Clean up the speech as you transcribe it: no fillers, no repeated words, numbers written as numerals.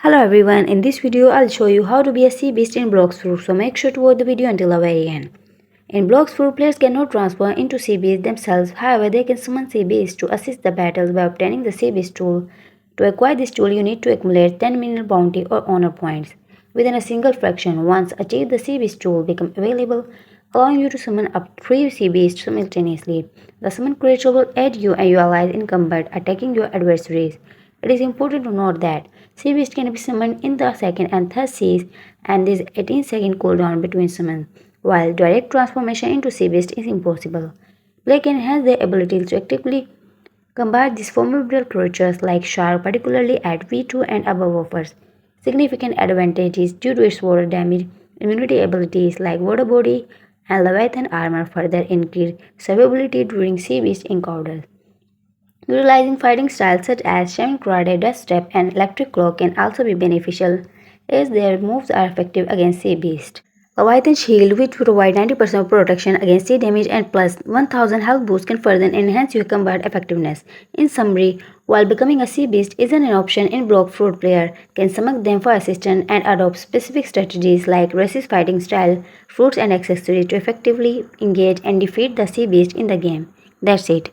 Hello everyone, in this video I'll show you how to be a sea beast in Blox Fruits, so make sure to watch the video until the very end. In Blox Fruit, players cannot transform into sea beasts themselves, however they can summon sea beasts to assist the battles by obtaining the sea beast tool. To acquire this tool you need to accumulate 10 mineral bounty or honor points. Within a single fraction, once achieved the sea beast tool becomes available, allowing you to summon up to 3 sea beasts simultaneously. The summon creature will aid you and your allies in combat, attacking your adversaries. It is important to note that sea beast can be summoned in the second and third seas, and there is 18-second cooldown between summons, while direct transformation into sea beast is impossible. Play can enhance their abilities to actively combat these formidable creatures like shark, particularly at V2 and above offers significant advantages due to its water damage immunity abilities like water body and leviathan armor further increase survivability during sea beast encounters. Utilizing fighting styles such as Shaman Karate, Death Step, and Electric Claw can also be beneficial as their moves are effective against Sea Beast. Leviathan Shield, which provide 90% of protection against sea damage and plus 1000 health boost, can further enhance your combat effectiveness. In summary, while becoming a sea beast isn't an option in Blox Fruit, player can summon them for assistance and adopt specific strategies like resist fighting style, fruits and accessories to effectively engage and defeat the sea beast in the game. That's it.